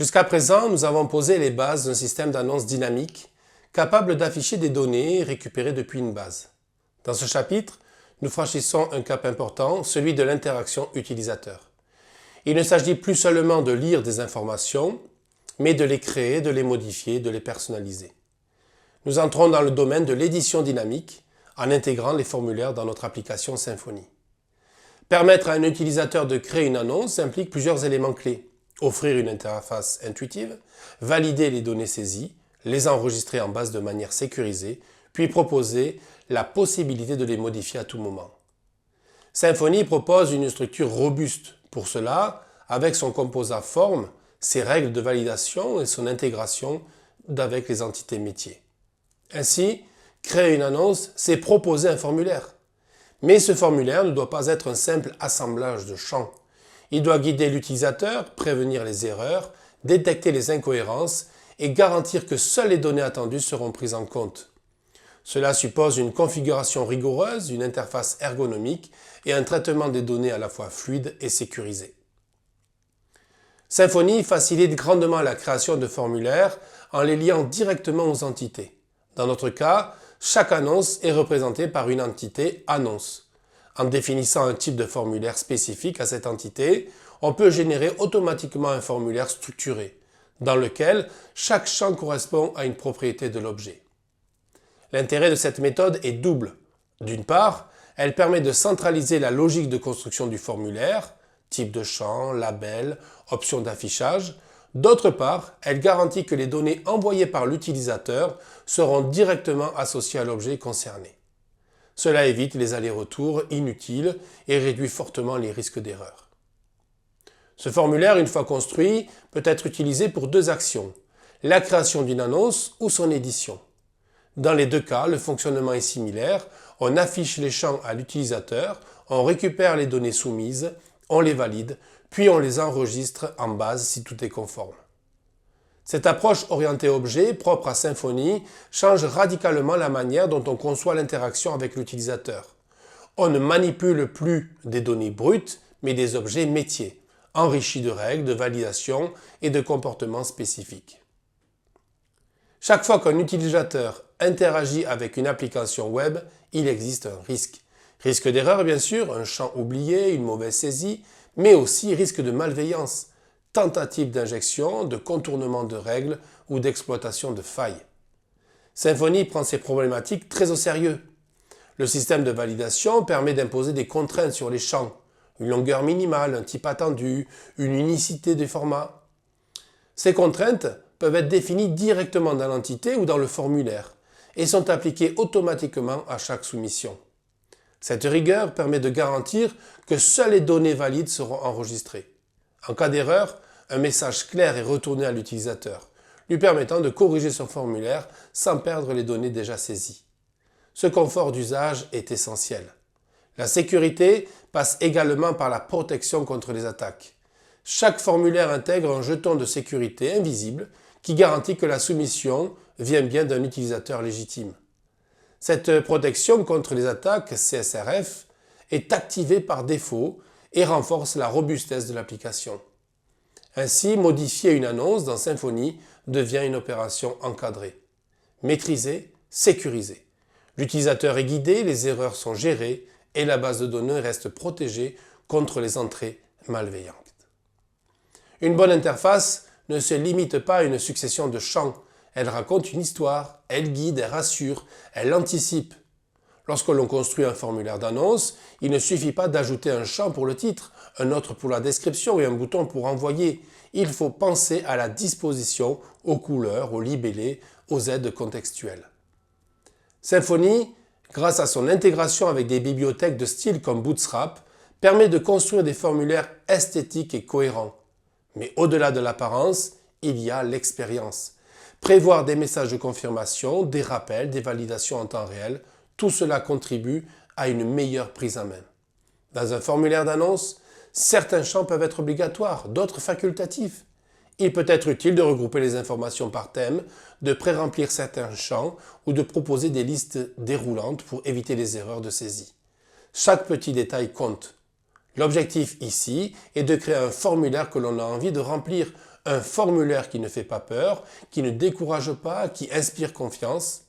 Jusqu'à présent, nous avons posé les bases d'un système d'annonce dynamique capable d'afficher des données récupérées depuis une base. Dans ce chapitre, nous franchissons un cap important, celui de l'interaction utilisateur. Il ne s'agit plus seulement de lire des informations, mais de les créer, de les modifier, de les personnaliser. Nous entrons dans le domaine de l'édition dynamique en intégrant les formulaires dans notre application Symfony. Permettre à un utilisateur de créer une annonce implique plusieurs éléments clés. Offrir une interface intuitive, valider les données saisies, les enregistrer en base de manière sécurisée, puis proposer la possibilité de les modifier à tout moment. Symfony propose une structure robuste. Pour cela, avec son composant forme, ses règles de validation et son intégration avec les entités métiers. Ainsi, créer une annonce, c'est proposer un formulaire. Mais ce formulaire ne doit pas être un simple assemblage de champs. Il doit guider l'utilisateur, prévenir les erreurs, détecter les incohérences et garantir que seules les données attendues seront prises en compte. Cela suppose une configuration rigoureuse, une interface ergonomique et un traitement des données à la fois fluide et sécurisé. Symfony facilite grandement la création de formulaires en les liant directement aux entités. Dans notre cas, chaque annonce est représentée par une entité annonce. En définissant un type de formulaire spécifique à cette entité, on peut générer automatiquement un formulaire structuré, dans lequel chaque champ correspond à une propriété de l'objet. L'intérêt de cette méthode est double. D'une part, elle permet de centraliser la logique de construction du formulaire, type de champ, label, option d'affichage. D'autre part, elle garantit que les données envoyées par l'utilisateur seront directement associées à l'objet concerné. Cela évite les allers-retours inutiles et réduit fortement les risques d'erreur. Ce formulaire, une fois construit, peut être utilisé pour deux actions, la création d'une annonce ou son édition. Dans les deux cas, le fonctionnement est similaire, on affiche les champs à l'utilisateur, on récupère les données soumises, on les valide, puis on les enregistre en base si tout est conforme. Cette approche orientée objet, propre à Symfony, change radicalement la manière dont on conçoit l'interaction avec l'utilisateur. On ne manipule plus des données brutes, mais des objets métiers, enrichis de règles, de validation et de comportements spécifiques. Chaque fois qu'un utilisateur interagit avec une application web, il existe un risque. Risque d'erreur bien sûr, un champ oublié, une mauvaise saisie, mais aussi risque de malveillance, tentative d'injection, de contournement de règles ou d'exploitation de failles. Symfony prend ces problématiques très au sérieux. Le système de validation permet d'imposer des contraintes sur les champs, une longueur minimale, un type attendu, une unicité des formats. Ces contraintes peuvent être définies directement dans l'entité ou dans le formulaire et sont appliquées automatiquement à chaque soumission. Cette rigueur permet de garantir que seules les données valides seront enregistrées. En cas d'erreur, un message clair est retourné à l'utilisateur, lui permettant de corriger son formulaire sans perdre les données déjà saisies. Ce confort d'usage est essentiel. La sécurité passe également par la protection contre les attaques. Chaque formulaire intègre un jeton de sécurité invisible qui garantit que la soumission vient bien d'un utilisateur légitime. Cette protection contre les attaques CSRF est activée par défaut et renforce la robustesse de l'application. Ainsi, modifier une annonce dans Symfony devient une opération encadrée, maîtrisée, sécurisée. L'utilisateur est guidé, les erreurs sont gérées et la base de données reste protégée contre les entrées malveillantes. Une bonne interface ne se limite pas à une succession de champs. Elle raconte une histoire, elle guide, elle rassure, elle anticipe. Lorsque l'on construit un formulaire d'annonce, il ne suffit pas d'ajouter un champ pour le titre, un autre pour la description et un bouton pour envoyer. Il faut penser à la disposition, aux couleurs, aux libellés, aux aides contextuelles. Symfony, grâce à son intégration avec des bibliothèques de style comme Bootstrap, permet de construire des formulaires esthétiques et cohérents. Mais au-delà de l'apparence, il y a l'expérience. Prévoir des messages de confirmation, des rappels, des validations en temps réel, tout cela contribue à une meilleure prise en main. Dans un formulaire d'annonce, certains champs peuvent être obligatoires, d'autres facultatifs. Il peut être utile de regrouper les informations par thème, de pré-remplir certains champs ou de proposer des listes déroulantes pour éviter les erreurs de saisie. Chaque petit détail compte. L'objectif ici est de créer un formulaire que l'on a envie de remplir, Un formulaire qui ne fait pas peur, qui ne décourage pas, qui inspire confiance,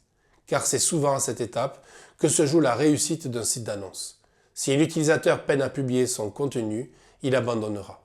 car c'est souvent à cette étape que se joue la réussite d'un site d'annonce. Si l'utilisateur peine à publier son contenu, il abandonnera.